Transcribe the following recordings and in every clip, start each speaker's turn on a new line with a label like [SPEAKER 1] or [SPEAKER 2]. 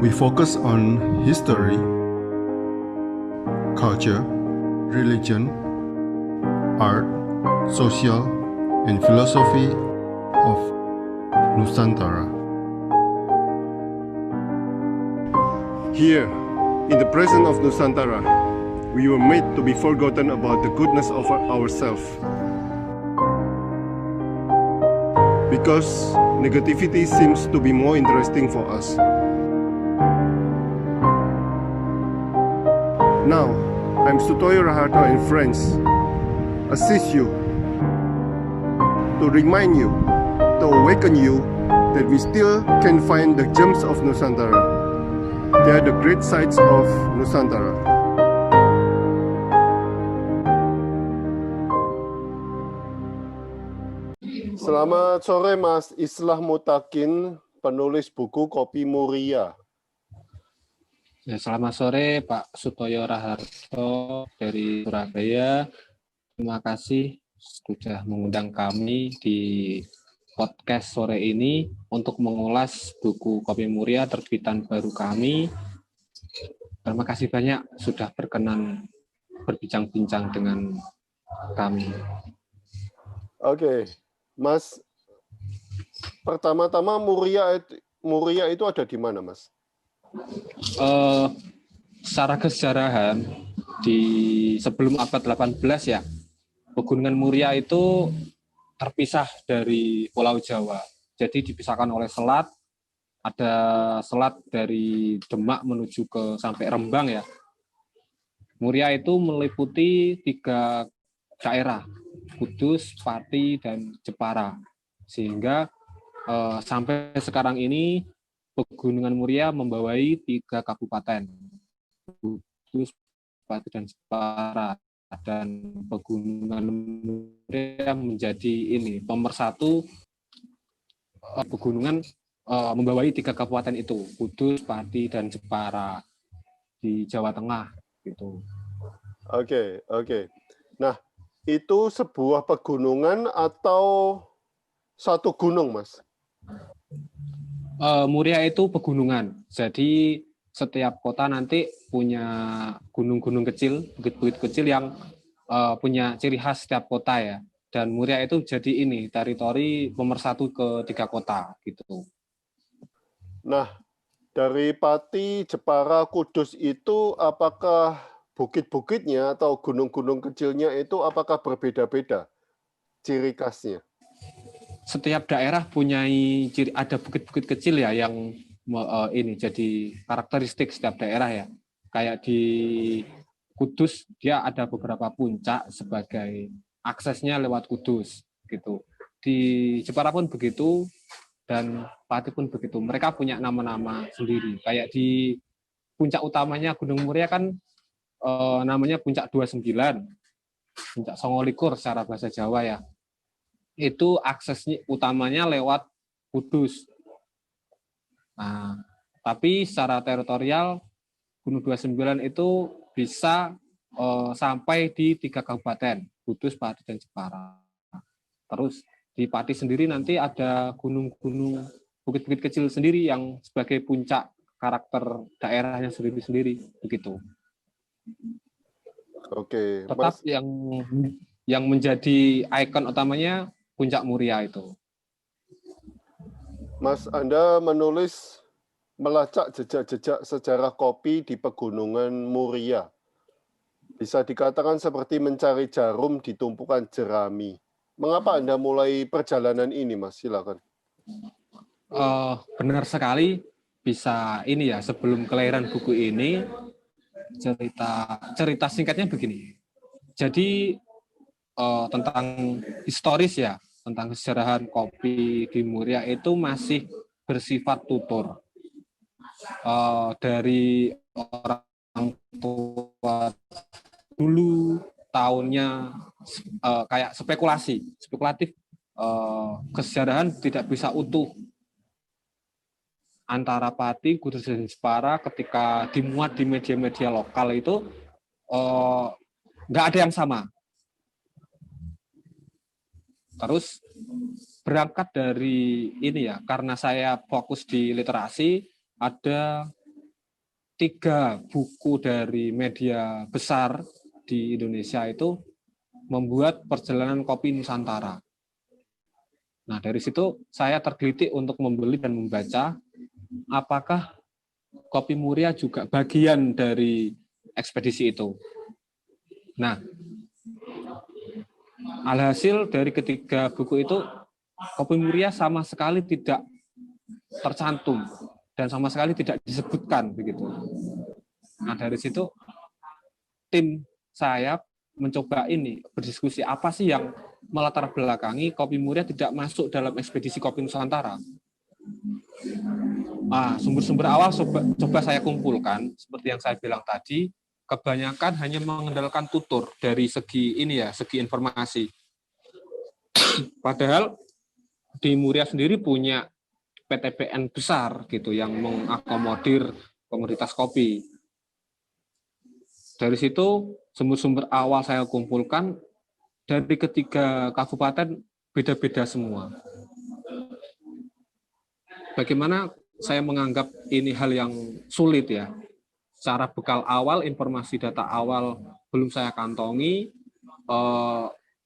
[SPEAKER 1] We focus on history, culture, religion, art, social, and philosophy of Nusantara.
[SPEAKER 2] Here, in the presence of Nusantara, we were made to be forgotten about the goodness of ourselves. Because negativity seems to be more interesting for us. Now, I'm Sutoyo Raharto and friends assist you to remind you, to awaken you that we still can find the gems of Nusantara. They are the great sights of Nusantara. Selamat sore Mas Islah Mutakin, penulis buku Kopi Muria.
[SPEAKER 3] Ya, selamat sore Pak Sutoyo Raharto dari Surabaya. Terima kasih sudah mengundang kami di podcast sore ini untuk mengulas buku Kopi Muria terbitan baru kami. Terima kasih banyak sudah berkenan berbincang-bincang dengan kami.
[SPEAKER 2] Oke, Mas, pertama-tama Muria itu ada di mana, Mas?
[SPEAKER 3] Secara kesejarahan di sebelum abad 18 ya, Pegunungan Muria itu terpisah dari Pulau Jawa. Jadi dipisahkan oleh selat. Ada selat dari Demak menuju ke sampai Rembang ya. Muria itu meliputi 3 daerah, Kudus, Pati, dan Jepara. Sehingga sampai sekarang ini Pegunungan Muria membawai 3 kabupaten, Kudus, Pati, dan Jepara. Dan Pegunungan Muria menjadi pemersatu pegunungan membawai 3 kabupaten itu, Kudus, Pati, dan Jepara di Jawa Tengah gitu.
[SPEAKER 2] Oke. Nah, itu sebuah pegunungan atau satu gunung, Mas?
[SPEAKER 3] Muria itu pegunungan. Jadi setiap kota nanti punya gunung-gunung kecil, bukit-bukit kecil yang punya ciri khas setiap kota ya. Dan Muria itu jadi teritori pemersatu ke 3 kota gitu.
[SPEAKER 2] Nah, dari Pati, Jepara, Kudus itu apakah bukit-bukitnya atau gunung-gunung kecilnya itu apakah berbeda-beda ciri khasnya?
[SPEAKER 3] Setiap daerah punya ada bukit-bukit kecil ya yang jadi karakteristik setiap daerah ya. Kayak di Kudus dia ada beberapa puncak sebagai aksesnya lewat Kudus gitu. Di Jepara pun begitu dan Pati pun begitu. Mereka punya nama-nama sendiri. Kayak di puncak utamanya Gunung Muria kan namanya Puncak 29. Puncak Songolikur secara bahasa Jawa ya. Itu aksesnya utamanya lewat Kudus. Nah, tapi secara teritorial Gunung 29 itu bisa sampai di 3 kabupaten, Kudus, Pati, dan Jepara. Terus di Pati sendiri nanti ada gunung-gunung, bukit-bukit kecil sendiri yang sebagai puncak karakter daerahnya sendiri-sendiri begitu.
[SPEAKER 2] Oke,
[SPEAKER 3] Tetap
[SPEAKER 2] Mas.
[SPEAKER 3] yang menjadi ikon utamanya Puncak Muria itu.
[SPEAKER 2] Mas, Anda melacak jejak-jejak sejarah kopi di Pegunungan Muria. Bisa dikatakan seperti mencari jarum di tumpukan jerami. Mengapa Anda mulai perjalanan ini, Mas? Silakan.
[SPEAKER 3] Benar sekali. Bisa sebelum kelahiran buku ini cerita singkatnya begini. Jadi tentang historis ya, tentang kesejarahan kopi di Muria itu masih bersifat tutur. Dari orang tua dulu tahunnya kayak spekulatif, kesejarahan tidak bisa utuh antara Pati, Kudus, dan Jepara ketika dimuat di media-media lokal itu nggak ada yang sama. Terus berangkat dari karena saya fokus di literasi, ada 3 buku dari media besar di Indonesia itu membuat perjalanan kopi Nusantara. Nah, dari situ saya tergelitik untuk membeli dan membaca apakah Kopi Muria juga bagian dari ekspedisi itu. Nah, alhasil dari ketiga buku itu, Kopi Muria sama sekali tidak tercantum dan sama sekali tidak disebutkan begitu. Nah, dari situ tim saya mencoba berdiskusi apa sih yang melatar belakangi Kopi Muria tidak masuk dalam ekspedisi Kopi Nusantara. Sumber-sumber awal coba saya kumpulkan, seperti yang saya bilang tadi, kebanyakan hanya mengandalkan tutur dari segi segi informasi. Padahal di Muria sendiri punya PTPN besar gitu yang mengakomodir komoditas kopi. Dari situ sumber-sumber awal saya kumpulkan dari ketiga kabupaten beda-beda semua. Bagaimana saya menganggap ini hal yang sulit ya. Secara bekal awal, informasi data awal belum saya kantongi,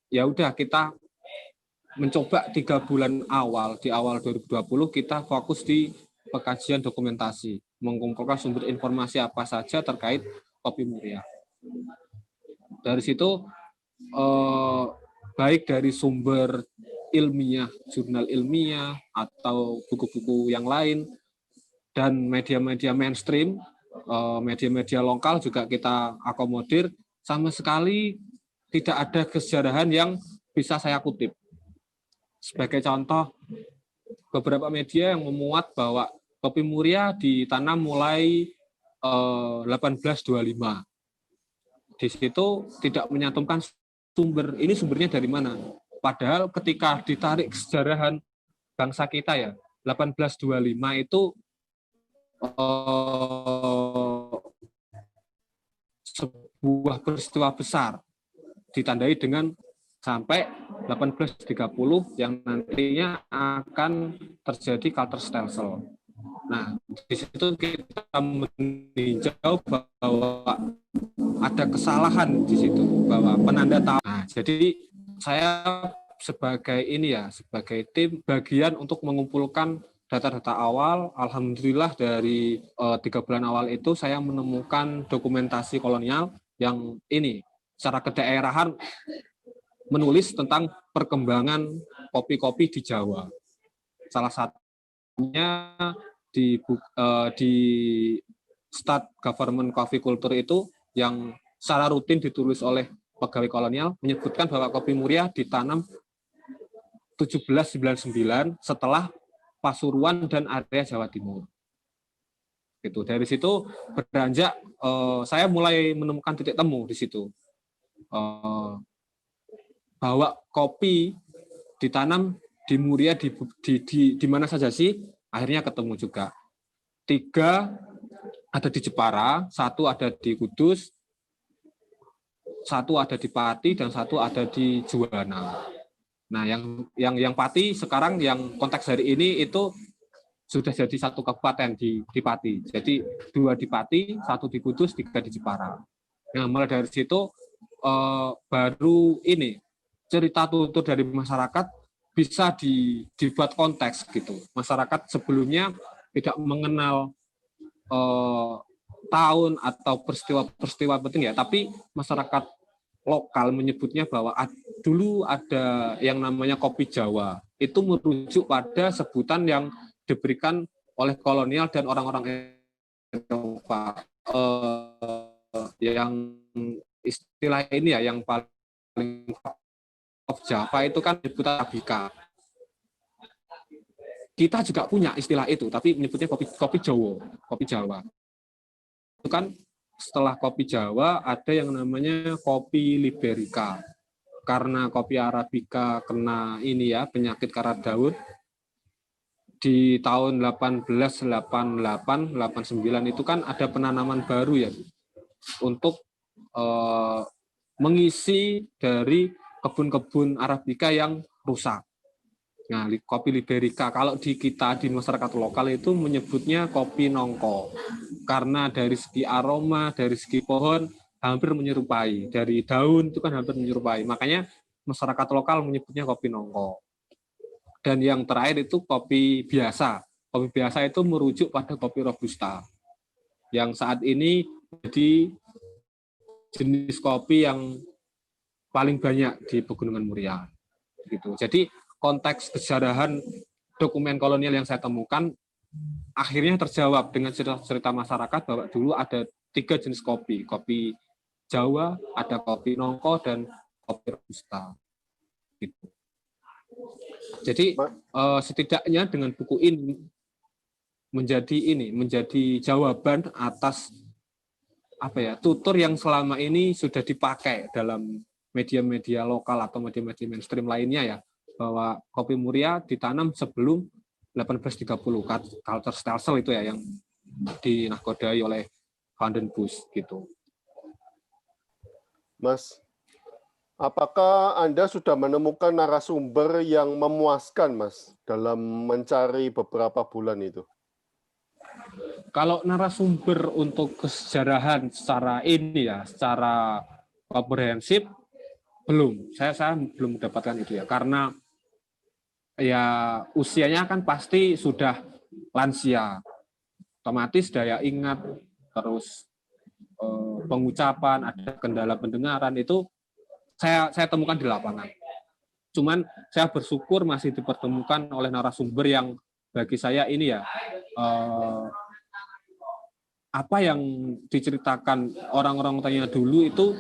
[SPEAKER 3] ya udah kita mencoba 3 bulan awal, di awal 2020 kita fokus di pengkajian dokumentasi, mengumpulkan sumber informasi apa saja terkait Kopi Muria. Dari situ baik dari sumber ilmiah, jurnal ilmiah, atau buku-buku yang lain, dan media-media mainstream, media-media lokal juga kita akomodir, sama sekali tidak ada kesejarahan yang bisa saya kutip. Sebagai contoh, beberapa media yang memuat bahwa Kopi Muria ditanam mulai 1825. Di situ tidak menyantumkan sumber, ini sumbernya dari mana? Padahal ketika ditarik kesejarahan bangsa kita ya, 1825 itu sebuah peristiwa besar, ditandai dengan sampai 1830 yang nantinya akan terjadi Culture Stelsel. Nah, di situ kita meninjau bahwa ada kesalahan di situ, bahwa penanda tahun. Nah, jadi saya sebagai tim bagian untuk mengumpulkan data-data awal. Alhamdulillah dari 3 bulan awal itu saya menemukan dokumentasi kolonial yang secara kedaerahan menulis tentang perkembangan kopi-kopi di Jawa. Salah satunya di State Government Coffee Culture itu yang secara rutin ditulis oleh pegawai kolonial, menyebutkan bahwa Kopi Muria ditanam 1799 setelah Pasuruan dan area Jawa Timur. Gitu. Dari situ beranjak saya mulai menemukan titik temu di situ. Bahwa kopi ditanam di Muria di mana saja sih? Akhirnya ketemu juga. 3 ada di Jepara, 1 ada di Kudus, 1 ada di Pati, dan 1 ada di Juwana. Nah, yang Pati sekarang yang konteks hari ini itu sudah jadi 1 kabupaten di Pati. Jadi 2 di Pati, 1 di Kudus, 3 di Jepara. Nah, mulai dari situ baru cerita tutur dari masyarakat bisa dibuat konteks gitu. Masyarakat sebelumnya tidak mengenal tahun atau peristiwa penting ya, tapi masyarakat lokal menyebutnya bahwa dulu ada yang namanya kopi Jawa. Itu merujuk pada sebutan yang diberikan oleh kolonial dan orang-orang Eropa. Yang istilah ini ya, yang paling of Java itu kan sebutan Arabica. Kita juga punya istilah itu, tapi menyebutnya kopi Jawa. Itu kan setelah kopi Jawa ada yang namanya kopi Liberica. Karena kopi Arabica kena penyakit karat daun, di tahun 1888-89 itu kan ada penanaman baru ya untuk mengisi dari kebun-kebun Arabica yang rusak. Nah, kopi Liberica kalau di kita di masyarakat lokal itu menyebutnya kopi nongko. Karena dari segi aroma, dari segi pohon hampir menyerupai. Dari daun itu kan hampir menyerupai. Makanya masyarakat lokal menyebutnya kopi nongko. Dan yang terakhir itu kopi biasa. Kopi biasa itu merujuk pada kopi robusta. Yang saat ini jadi jenis kopi yang paling banyak di Pegunungan Muria. Gitu. Jadi konteks kesejarahan dokumen kolonial yang saya temukan akhirnya terjawab dengan cerita masyarakat bahwa dulu ada 3 jenis kopi. Kopi Jawa, ada kopi nongko, dan kopi robusta. Gitu. Jadi setidaknya dengan buku ini menjadi jawaban atas tutur yang selama ini sudah dipakai dalam media-media lokal atau media-media mainstream lainnya ya, bahwa kopi Muria ditanam sebelum 1830, culture stelsel itu ya yang dinakodai oleh Van den Busch gitu.
[SPEAKER 2] Mas, apakah Anda sudah menemukan narasumber yang memuaskan, Mas, dalam mencari beberapa bulan itu?
[SPEAKER 3] Kalau narasumber untuk kesejarahan secara komprehensif belum. Saya belum mendapatkan itu ya, karena ya usianya kan pasti sudah lansia, otomatis daya ingat, terus pengucapan, ada kendala pendengaran itu saya temukan di lapangan. Cuman saya bersyukur masih dipertemukan oleh narasumber yang bagi saya ini ya apa yang diceritakan orang-orang tanya dulu itu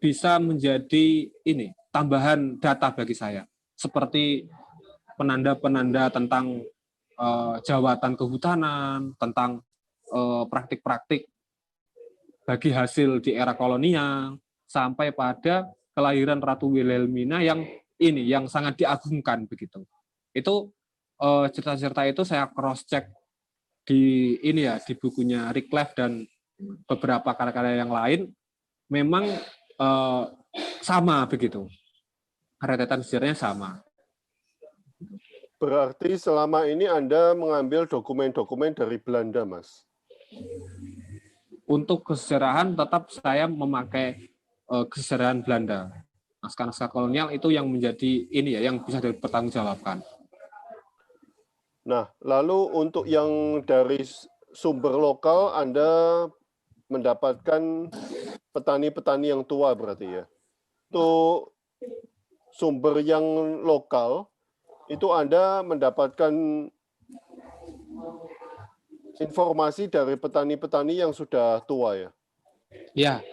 [SPEAKER 3] bisa menjadi tambahan data bagi saya, seperti penanda-penanda tentang jawatan kehutanan, tentang praktik-praktik bagi hasil di era kolonial, sampai pada kelahiran Ratu Wilhelmina yang sangat diagungkan begitu. Itu cerita-cerita itu saya cross check di bukunya Rick Cleve dan beberapa karya-karya yang lain, memang sama begitu. Rentetan sejarahnya sama.
[SPEAKER 2] Berarti selama ini Anda mengambil dokumen-dokumen dari Belanda, Mas?
[SPEAKER 3] Untuk kesejarahan tetap saya memakai kesejarahan Belanda. Naskah-naskah kolonial itu yang menjadi yang bisa dipertanggungjawabkan.
[SPEAKER 2] Nah, lalu untuk yang dari sumber lokal Anda mendapatkan petani-petani yang tua berarti ya? Untuk sumber yang lokal itu Anda mendapatkan informasi dari petani-petani yang sudah tua ya?
[SPEAKER 3] Ya,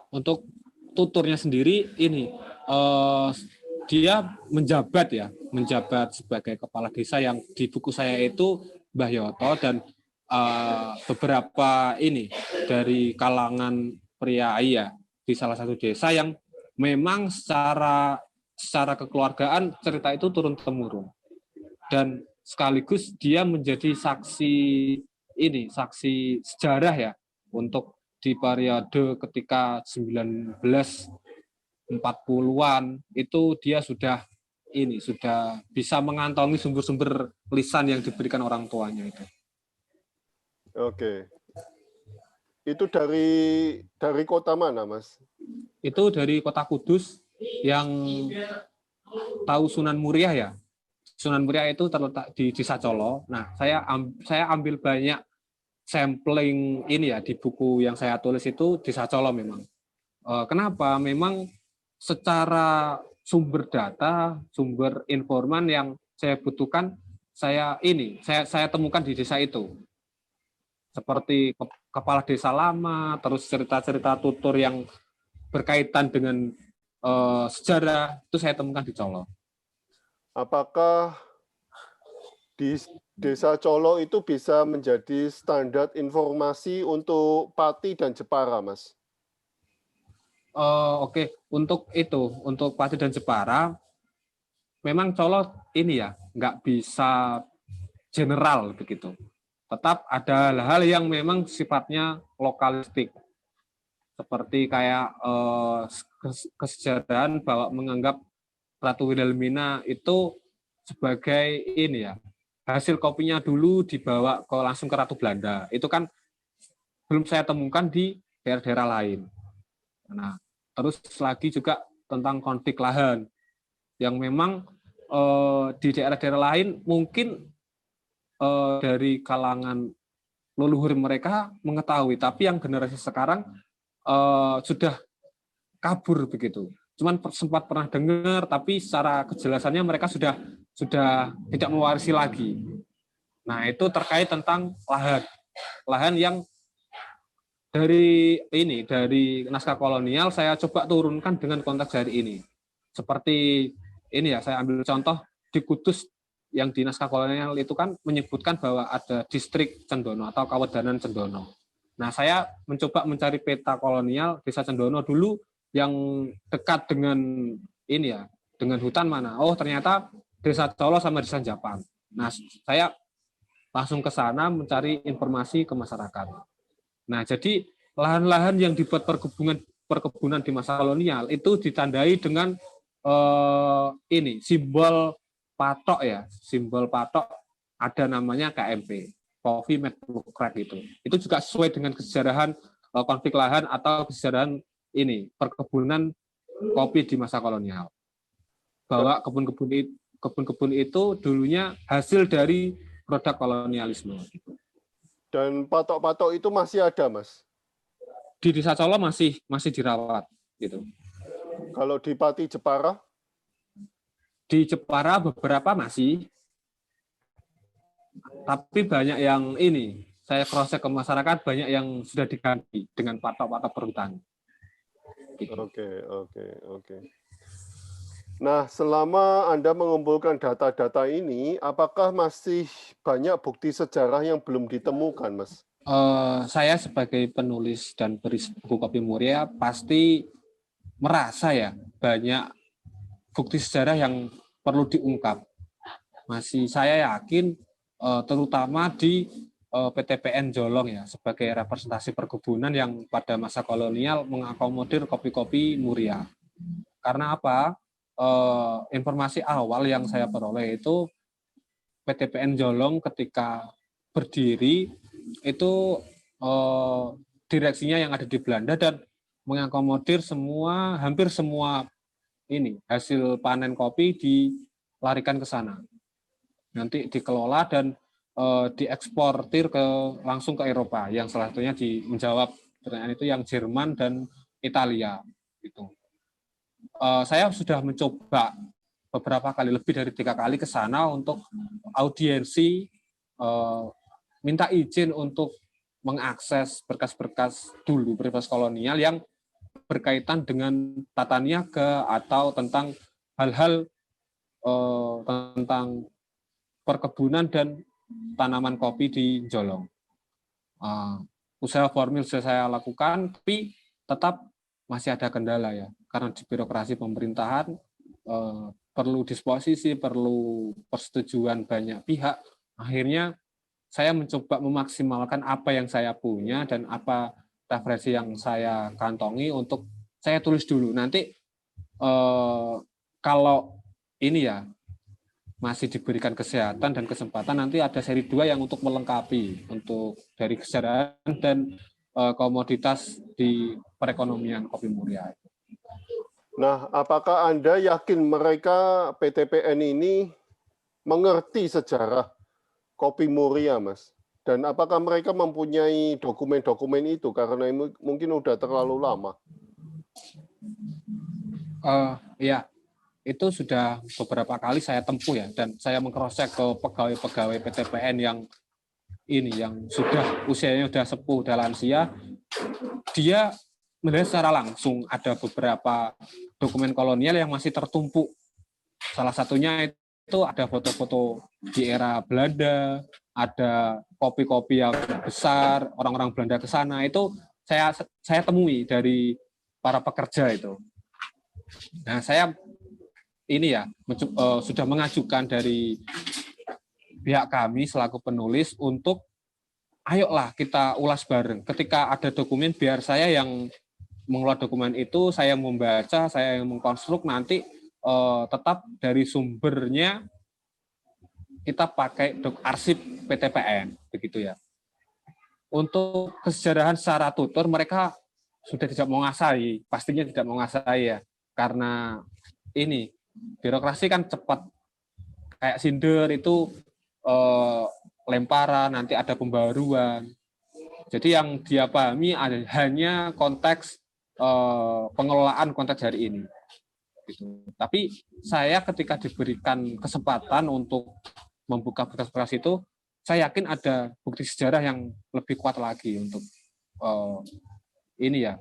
[SPEAKER 3] untuk tuturnya sendiri dia menjabat sebagai kepala desa yang di buku saya itu Mbah Yoto, dan beberapa dari kalangan priai ya di salah satu desa yang memang secara kekeluargaan cerita itu turun temurun, dan sekaligus dia menjadi saksi sejarah ya untuk di periode ketika 1940-an itu dia sudah bisa mengantongi sumber-sumber lisan yang diberikan orang tuanya itu.
[SPEAKER 2] Oke. Itu dari kota mana, Mas?
[SPEAKER 3] Itu dari kota Kudus, yang tahu Sunan Muria ya. Sunan Muria itu terletak di Desa Colo. Nah, saya ambil banyak sampling di buku yang saya tulis itu Desa Colo memang. Kenapa? Memang secara sumber data, sumber informan yang saya butuhkan, saya temukan di desa itu. Seperti kepala desa lama, terus cerita-cerita tutur yang berkaitan dengan sejarah, itu saya temukan di Colo.
[SPEAKER 2] Apakah di Desa Colo itu bisa menjadi standar informasi untuk Pati dan Jepara, Mas?
[SPEAKER 3] Oke. Untuk Pati dan Jepara, memang Colo nggak bisa general begitu. Tetap ada hal yang memang sifatnya lokalistik, seperti kayak kesejarahan bahwa menganggap Ratu Wilhelmina itu sebagai ini ya, hasil kopinya dulu dibawa langsung ke Ratu Belanda. Itu kan belum saya temukan di daerah-daerah lain. Nah, terus lagi juga tentang konflik lahan yang memang di daerah-daerah lain mungkin dari kalangan leluhur mereka mengetahui, tapi yang generasi sekarang sudah kabur begitu. Cuman sempat pernah dengar, tapi secara kejelasannya mereka sudah tidak mewarisi lagi. Nah, itu terkait tentang lahan yang dari naskah kolonial saya coba turunkan dengan konteks hari ini. Seperti ini ya, saya ambil contoh di Kudus yang di naskah kolonial itu kan menyebutkan bahwa ada distrik Cendono atau Kawedanan Cendono. Nah, saya mencoba mencari peta kolonial desa Cendono dulu yang dekat dengan ini ya, dengan hutan mana. Oh, ternyata desa Colo sama desa Japan. Nah, saya langsung ke sana mencari informasi ke masyarakat. Nah, jadi lahan-lahan yang dibuat perkebunan di masa kolonial itu ditandai dengan ini simbol patok ya, simbol patok ada namanya KMP, Coffee Made Crack itu. Itu juga sesuai dengan kesejarahan konflik lahan atau kesejarahan ini perkebunan kopi di masa kolonial. Bahwa kebun-kebun itu dulunya hasil dari produk kolonialisme.
[SPEAKER 2] Dan patok-patok itu masih ada, Mas?
[SPEAKER 3] Di Desa Colo masih dirawat gitu.
[SPEAKER 2] Kalau di Pati Jepara?
[SPEAKER 3] Di Jepara beberapa masih, tapi banyak yang ini saya cross-check ke masyarakat, banyak yang sudah diganti dengan patok-patok perhutani. Gitu.
[SPEAKER 2] Oke. Nah, selama Anda mengumpulkan data-data ini, apakah masih banyak bukti sejarah yang belum ditemukan, Mas?
[SPEAKER 3] Saya sebagai penulis dan penulis buku Kopi Muria pasti merasa ya banyak bukti sejarah yang perlu diungkap. Masih saya yakin terutama di PTPN Jolong ya sebagai representasi perkebunan yang pada masa kolonial mengakomodir kopi-kopi Muria. Karena apa? Informasi awal yang saya peroleh itu PTPN Jolong ketika berdiri itu direksinya yang ada di Belanda dan mengakomodir hampir semua ini hasil panen kopi dilarikan ke sana. Nanti dikelola dan dieksportir langsung ke Eropa. Yang salah satunya menjawab pertanyaan itu yang Jerman dan Italia itu. Saya sudah mencoba beberapa kali, lebih dari 3 kali ke sana untuk audiensi, minta izin untuk mengakses berkas-berkas dulu, berkas kolonial yang berkaitan dengan tata niaga atau tentang hal-hal tentang perkebunan dan tanaman kopi di Jolong. Usaha formil sudah saya lakukan, tapi tetap masih ada kendala ya, karena di birokrasi pemerintahan perlu disposisi, perlu persetujuan banyak pihak. Akhirnya saya mencoba memaksimalkan apa yang saya punya dan apa referensi yang saya kantongi untuk saya tulis dulu. Nanti kalau ini ya masih diberikan kesehatan dan kesempatan, nanti ada seri 2 yang untuk melengkapi untuk dari kesejarahan dan komoditas di perekonomian Kopi Muria.
[SPEAKER 2] Nah, apakah Anda yakin mereka PTPN ini mengerti sejarah Kopi Muria, Mas? Dan apakah mereka mempunyai dokumen-dokumen itu karena mungkin udah terlalu lama?
[SPEAKER 3] Ya, itu sudah beberapa kali saya tempuh ya, dan saya meng-cross-check ke pegawai-pegawai PTPN yang sudah usianya sudah sepuh, sudah lansia. Dia melihat secara langsung ada beberapa dokumen kolonial yang masih tertumpuk. Salah satunya itu ada foto-foto di era Belanda, ada kopi-kopi yang besar, orang-orang Belanda ke sana, itu saya temui dari para pekerja itu. Nah, saya ini ya sudah mengajukan dari pihak kami selaku penulis untuk ayolah kita ulas bareng. Ketika ada dokumen, biar saya yang mengelola dokumen itu, saya membaca, saya yang mengkonstruk, nanti tetap dari sumbernya kita pakai arsip PTPN, begitu ya. Untuk kesejarahan secara tutur mereka sudah tidak menguasai, pastinya tidak menguasai ya, karena ini birokrasi kan cepat, kayak Sinder itu lemparan, nanti ada pembaruan. Jadi yang dia pahami hanya konteks pengelolaan konteks hari ini. Gitu. Tapi saya ketika diberikan kesempatan untuk membuka berkas-berkas itu, saya yakin ada bukti sejarah yang lebih kuat lagi untuk ini ya,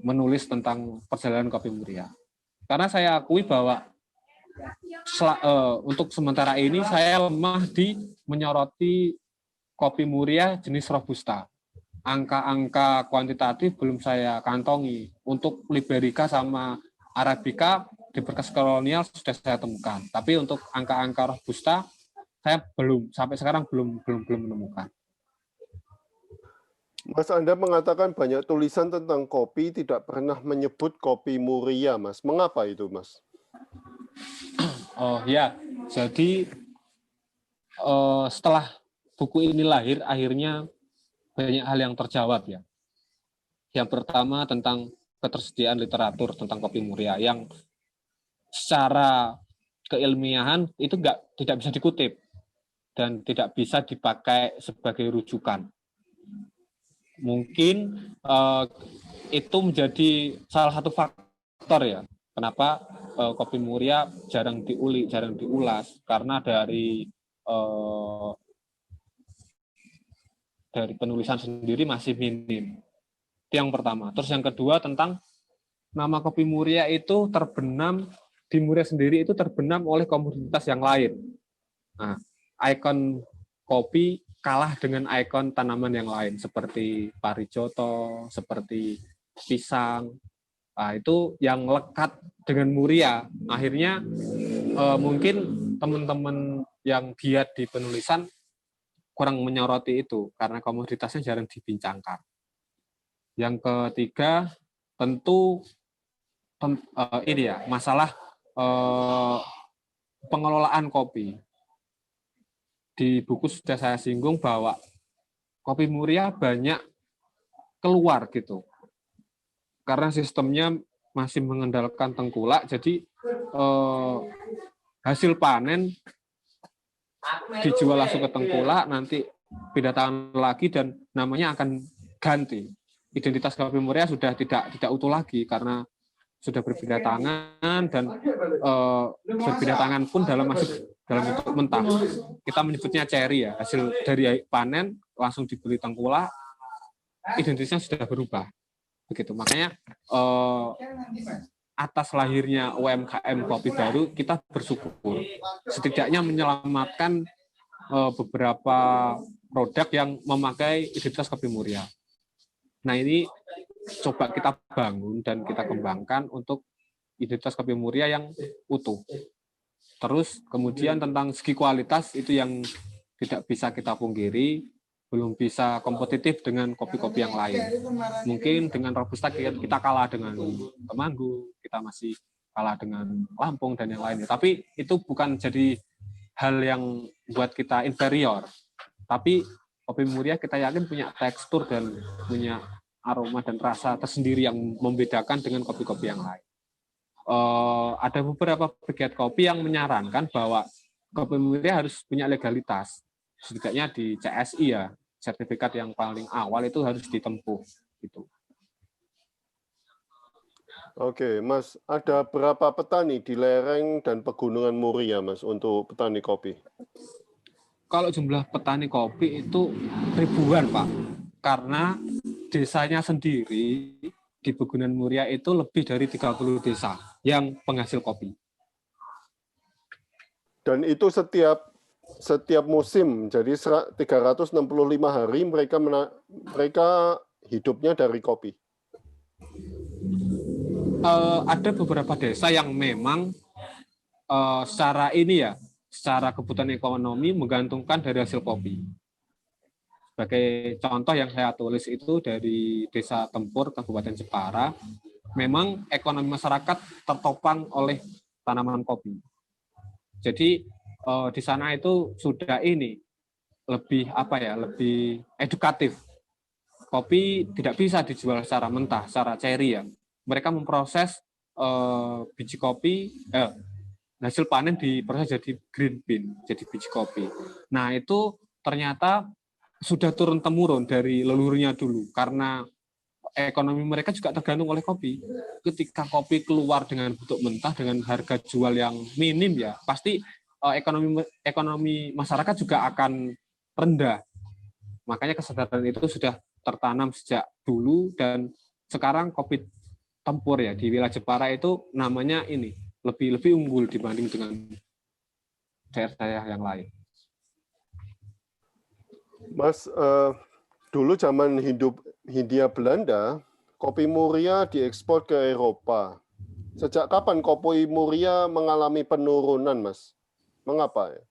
[SPEAKER 3] menulis tentang perjalanan Kopi Muria. Karena saya akui bahwa untuk sementara ini saya lemah di menyoroti Kopi Muria jenis Robusta. Angka-angka kuantitatif belum saya kantongi. Untuk Liberica sama Arabica di berkas kolonial sudah saya temukan. Tapi untuk angka-angka Robusta saya sampai sekarang belum menemukan.
[SPEAKER 2] Mas, Anda mengatakan banyak tulisan tentang kopi, tidak pernah menyebut Kopi Muria, Mas. Mengapa itu, Mas?
[SPEAKER 3] Oh ya, jadi setelah buku ini lahir, akhirnya banyak hal yang terjawab ya. Yang pertama tentang ketersediaan literatur tentang Kopi Muria yang secara keilmiahan itu tidak bisa dikutip dan tidak bisa dipakai sebagai rujukan. Mungkin itu menjadi salah satu faktor ya, kenapa Kopi Muria jarang diulas, karena dari penulisan sendiri masih minim. Itu yang pertama. Terus yang kedua tentang nama Kopi Muria itu terbenam, di Muria sendiri itu terbenam oleh komoditas yang lain. Nah, ikon kopi kalah dengan ikon tanaman yang lain seperti parijoto, seperti pisang. Nah, itu yang lekat dengan Muria. Akhirnya mungkin teman-teman yang giat di penulisan kurang menyoroti itu karena komoditasnya jarang dibincangkan. Yang ketiga tentu ini ya, masalah pengelolaan kopi. Di buku sudah saya singgung bahwa Kopi Muria banyak keluar gitu. Karena sistemnya masih mengandalkan tengkulak, jadi hasil panen dijual langsung ke tengkulak, nanti pindah tangan lagi dan namanya akan ganti. Identitas Kopi Muria sudah tidak utuh lagi karena sudah berpindah tangan dan berpindah tangan pun dalam bentuk mentah. Kita menyebutnya cherry ya, hasil dari panen langsung dibeli tengkulak, identitasnya sudah berubah. Begitu. Makanya atas lahirnya UMKM kopi baru kita bersyukur. Setidaknya menyelamatkan beberapa produk yang memakai identitas Kopi Muria. Nah, ini coba kita bangun dan kita kembangkan untuk identitas Kopi Muria yang utuh. Terus kemudian tentang segi kualitas itu yang tidak bisa kita pungkiri, belum bisa kompetitif dengan kopi-kopi yang lain. Mungkin dengan Robusta kita kalah dengan Temanggung, kita masih kalah dengan Lampung dan yang lainnya. Tapi itu bukan jadi hal yang buat kita inferior. Tapi Kopi Muria kita yakin punya tekstur dan punya aroma dan rasa tersendiri yang membedakan dengan kopi-kopi yang lain. Ada beberapa pegiat kopi yang menyarankan bahwa Kopi Muria harus punya legalitas. Setidaknya di CSI ya, sertifikat yang paling awal itu harus ditempuh gitu.
[SPEAKER 2] Oke, Mas, ada berapa petani di lereng dan pegunungan Muria, Mas, untuk petani kopi?
[SPEAKER 3] Kalau jumlah petani kopi itu ribuan, Pak. Karena desanya sendiri di Pegunungan Muria itu lebih dari 30 desa yang penghasil kopi.
[SPEAKER 2] Dan itu setiap musim, jadi 365 hari mereka hidupnya dari kopi.
[SPEAKER 3] Ada beberapa desa yang memang secara kebutuhan ekonomi menggantungkan dari hasil kopi. Sebagai contoh yang saya tulis itu dari Desa Tempur, Kabupaten Jepara, memang ekonomi masyarakat tertopang oleh tanaman kopi. Jadi di sana itu sudah lebih lebih edukatif. Kopi tidak bisa dijual secara mentah, secara cherry ya. Mereka memproses biji kopi, hasil panen diproses jadi green bean, jadi biji kopi. Nah itu ternyata sudah turun-temurun dari leluhurnya dulu, karena ekonomi mereka juga tergantung oleh kopi. Ketika kopi keluar dengan bentuk mentah, dengan harga jual yang minim ya, pasti ekonomi masyarakat juga akan rendah. Makanya kesadaran itu sudah tertanam sejak dulu, dan sekarang kopi tempur ya di wilayah Jepara itu namanya lebih unggul dibanding dengan daerah-daerah yang lain.
[SPEAKER 2] Mas, dulu zaman Hindia Belanda, kopi Muria diekspor ke Eropa. Sejak kapan kopi Muria mengalami penurunan, Mas? Mengapa ya?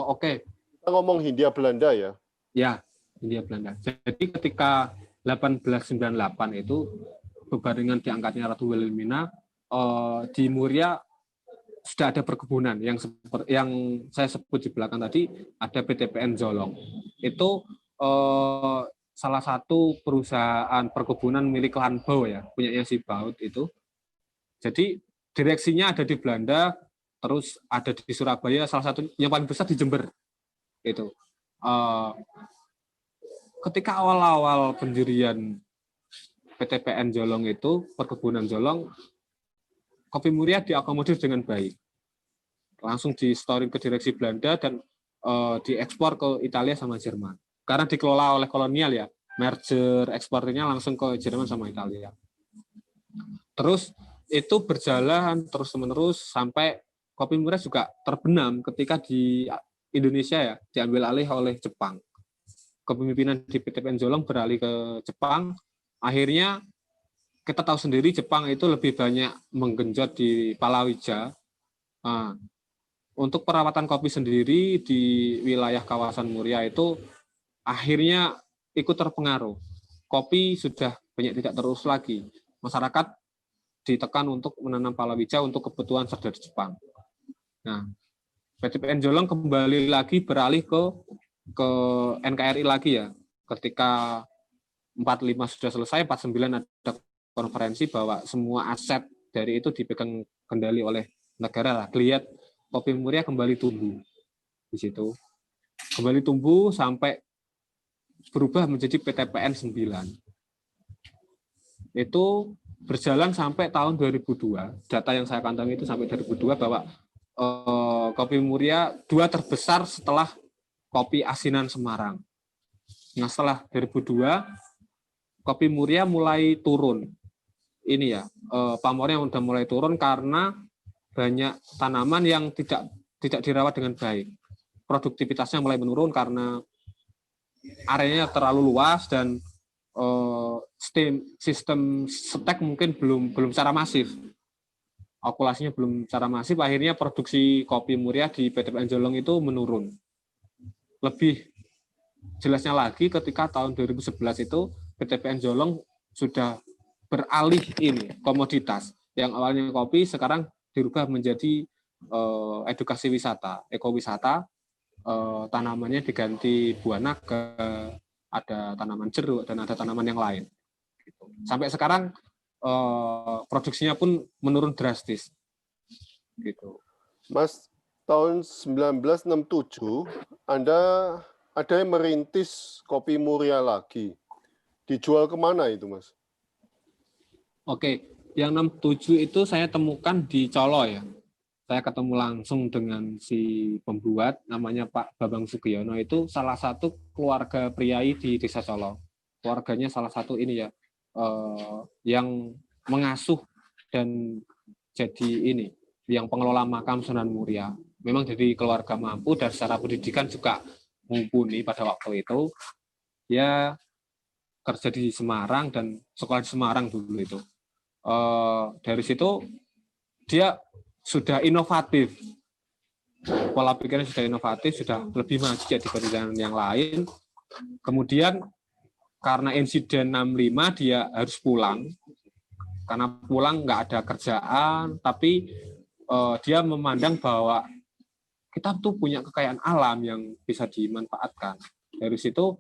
[SPEAKER 3] Oke.
[SPEAKER 2] Kita ngomong Hindia Belanda ya?
[SPEAKER 3] Ya, Hindia Belanda. Jadi ketika 1898 itu bebarengan diangkatnya Ratu Wilhelmina, di Muria sudah ada perkebunan yang saya sebut di belakang tadi, ada PTPN Jolong. Itu salah satu perusahaan perkebunan milik Landbau ya, punyanya si Baut itu. Jadi direksinya ada di Belanda, terus ada di Surabaya, salah satu yang paling besar di Jember. Itu. Ketika awal-awal pendirian PTPN Jolong itu, perkebunan Jolong, kopi Muria diakomodir dengan baik. Langsung distorin ke direksi Belanda dan diekspor ke Italia sama Jerman. Karena dikelola oleh kolonial ya, merger ekspornya langsung ke Jerman sama Italia. Terus itu berjalan terus-menerus sampai kopi Muria juga terbenam ketika di Indonesia ya diambil alih oleh Jepang. Kepemimpinan di PTPN Jolong beralih ke Jepang. Akhirnya kita tahu sendiri Jepang itu lebih banyak menggenjot di palawija. Nah, untuk perawatan kopi sendiri di wilayah kawasan Muria itu akhirnya ikut terpengaruh. Kopi sudah banyak tidak terus lagi. Masyarakat ditekan untuk menanam palawija untuk kebutuhan serdadu Jepang. Nah, PTPN Jolong kembali lagi beralih ke NKRI lagi ya. Ketika 45 sudah selesai, 49 ada konferensi bahwa semua aset dari itu dipegang kendali oleh negara lah. Lihat kopi Muria kembali tumbuh di situ. Kembali tumbuh sampai berubah menjadi PTPN 9. Itu berjalan sampai tahun 2002. Data yang saya kantongi itu sampai 2002 bahwa kopi Muria 2 terbesar setelah kopi asinan Semarang. Nah, setelah 2002 kopi Muria mulai turun. Ini ya, pamornya udah mulai turun karena banyak tanaman yang tidak dirawat dengan baik. Produktivitasnya mulai menurun karena areanya terlalu luas dan sistem stek mungkin belum secara masif. Okulasinya belum secara masif, akhirnya produksi kopi Muria di PTPN Jolong itu menurun. Lebih jelasnya lagi ketika tahun 2011 itu PTPN Jolong sudah beralih komoditas. Yang awalnya kopi sekarang dirubah menjadi edukasi wisata, ekowisata. Tanamannya diganti buah naga, ada tanaman jeruk dan ada tanaman yang lain. Sampai sekarang produksinya pun menurun drastis. Gitu.
[SPEAKER 2] Mas, tahun 1967 Anda ada yang merintis kopi Muria lagi. Dijual kemana itu, Mas?
[SPEAKER 3] Oke, yang 67 itu saya temukan di Colo ya. Saya ketemu langsung dengan si pembuat, namanya Pak Bambang Sugiono, itu salah satu keluarga priai di Desa Colo. Keluarganya salah satu ini ya, yang mengasuh dan jadi yang pengelola makam Sunan Muria. Memang jadi keluarga mampu dan secara pendidikan juga mumpuni pada waktu itu. Ya kerja di Semarang dan sekolah di Semarang dulu itu. Dari situ dia sudah inovatif, pola pikirnya sudah inovatif, sudah lebih maju dibandingkan yang lain. Kemudian karena insiden 65 dia harus pulang, karena pulang nggak ada kerjaan, tapi dia memandang bahwa kita tuh punya kekayaan alam yang bisa dimanfaatkan. Dari situ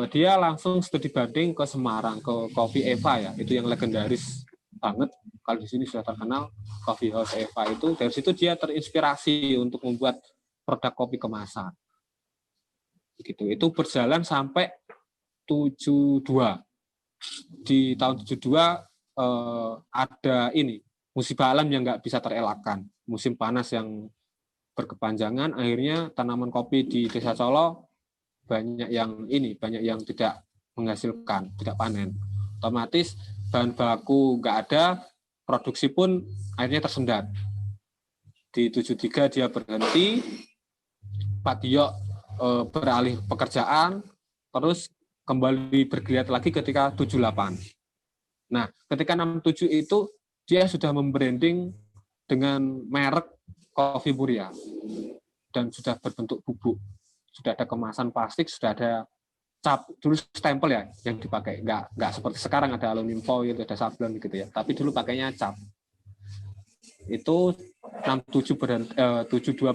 [SPEAKER 3] dia langsung studi banding ke Semarang, ke Coffee Eva ya, itu yang legendaris banget. Kalau di sini sudah terkenal Coffee House Eva itu. Dari situ dia terinspirasi untuk membuat produk kopi kemasan. Gitu. Itu berjalan sampai 72. Di tahun 72 ada ini musibah alam yang nggak bisa terelakkan, musim panas yang berkepanjangan, akhirnya tanaman kopi di Desa Colo banyak yang tidak menghasilkan, tidak panen. Otomatis bahan baku nggak ada, produksi pun akhirnya tersendat. Di 73 dia berhenti, Pak Tio beralih pekerjaan, terus kembali bergeliat lagi ketika 78. Nah, ketika 67 itu dia sudah membranding dengan merek Coffee Muria dan sudah berbentuk bubuk. Sudah ada kemasan plastik, sudah ada cap, dulu stempel ya yang dipakai. Nggak seperti sekarang ada aluminium foil, ada sablon gitu ya. Tapi dulu pakainya cap. Itu 72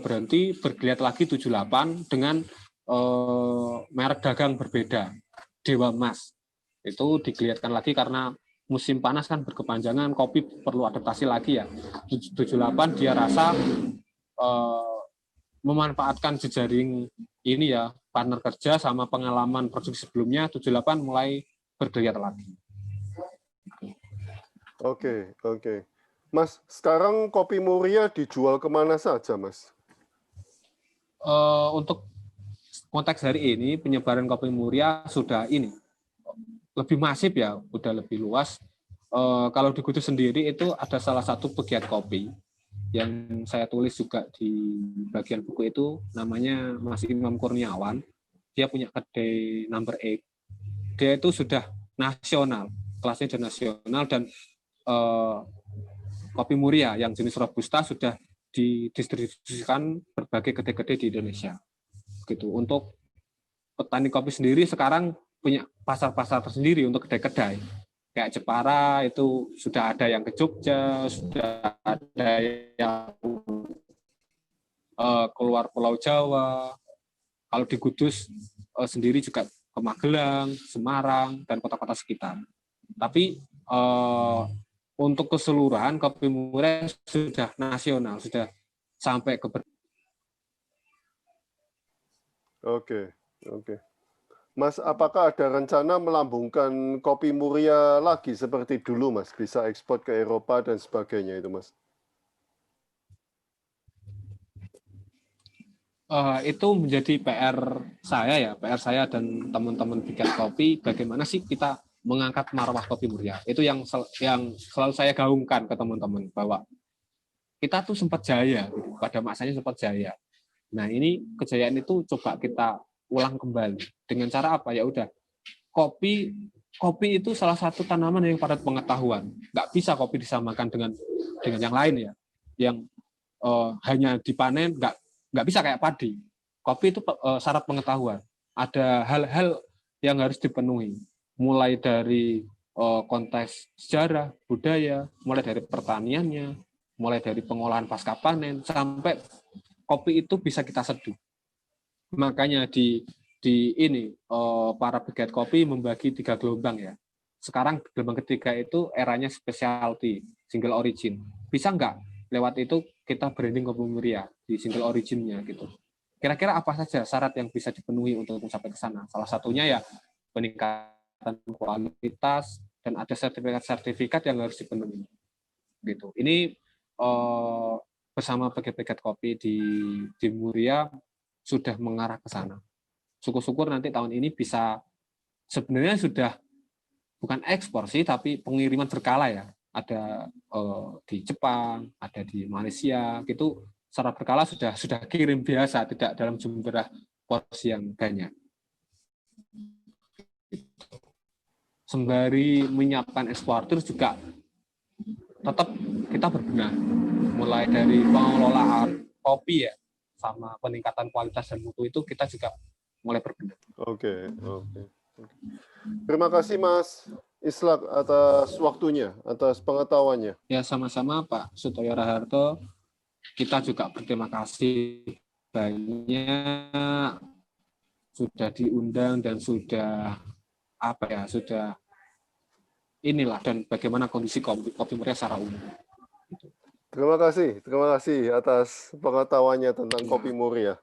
[SPEAKER 3] berhenti, bergeliat lagi 78 dengan merek dagang berbeda. Dewa Mas. Itu digeliatkan lagi karena musim panas kan berkepanjangan, kopi perlu adaptasi lagi ya. 78 dia rasa memanfaatkan jejaring ini ya, partner kerja sama pengalaman produksi sebelumnya, 78 mulai bergeliat lagi.
[SPEAKER 2] Oke. Mas, sekarang Kopi Muria dijual kemana saja, Mas?
[SPEAKER 3] Untuk konteks hari ini, penyebaran Kopi Muria sudah lebih masif ya, udah lebih luas. Kalau di Kudus sendiri itu ada salah satu pegiat kopi yang saya tulis juga di bagian buku itu, namanya Mas Imam Kurniawan. Dia punya kedai number 8. Dia itu sudah nasional, kelasnya sudah nasional, dan Kopi Muria yang jenis Robusta sudah didistribusikan berbagai kedai-kedai di Indonesia. Gitu. Untuk petani kopi sendiri sekarang punya pasar-pasar tersendiri untuk kedai-kedai. Kayak Jepara itu sudah ada yang ke Jogja, sudah ada yang keluar Pulau Jawa. Kalau di Kudus sendiri juga ke Magelang, Semarang, dan kota-kota sekitar. Tapi untuk keseluruhan Kopi Muria sudah nasional, sudah sampai ke
[SPEAKER 2] Oke. Mas, apakah ada rencana melambungkan Kopi Muria lagi seperti dulu, Mas? Bisa ekspor ke Eropa dan sebagainya itu, Mas?
[SPEAKER 3] Itu menjadi PR saya dan teman-teman bikin kopi. Bagaimana sih kita mengangkat marwah Kopi Muria? Itu yang selalu saya gaungkan ke teman-teman, bahwa kita tuh sempat jaya, gitu. Pada masanya sempat jaya. Nah, ini kejayaan itu coba kita ulang kembali dengan cara apa? Ya udah, kopi itu salah satu tanaman yang padat pengetahuan. Nggak bisa kopi disamakan dengan yang lain ya, yang hanya dipanen, nggak bisa kayak padi. Kopi itu syarat pengetahuan. Ada hal-hal yang harus dipenuhi, mulai dari konteks sejarah, budaya, mulai dari pertaniannya, mulai dari pengolahan pasca panen, sampai kopi itu bisa kita seduh. Makanya di para pegiat kopi membagi 3 gelombang ya. Sekarang gelombang ketiga itu eranya specialty, single origin. Bisa nggak lewat itu kita branding Kopi Muria di single originnya gitu. Kira-kira apa saja syarat yang bisa dipenuhi untuk mencapai ke sana? Salah satunya ya peningkatan kualitas, dan ada sertifikat yang harus dipenuhi. Gitu. Ini bersama pegiat-pegiat kopi di Muria sudah mengarah ke sana. Syukur-syukur nanti tahun ini bisa, sebenarnya sudah bukan ekspor sih, tapi pengiriman berkala ya. Ada di Jepang, ada di Malaysia, gitu secara berkala sudah kirim biasa, tidak dalam jumlah porsi yang banyak. Sembari menyiapkan eksportir juga tetap kita berbenah, mulai dari pengelolaan kopi ya, sama peningkatan kualitas dan mutu itu kita juga mulai berbenah.
[SPEAKER 2] Oke. Terima kasih Mas Islak atas waktunya, atas pengetahuannya.
[SPEAKER 3] Ya, sama-sama Pak Sutoyo Raharto. Kita juga berterima kasih banyak sudah diundang dan sudah sudah inilah, dan bagaimana kondisi kopi mereka secara umum.
[SPEAKER 2] Terima kasih atas pengetahuannya tentang kopi Muria.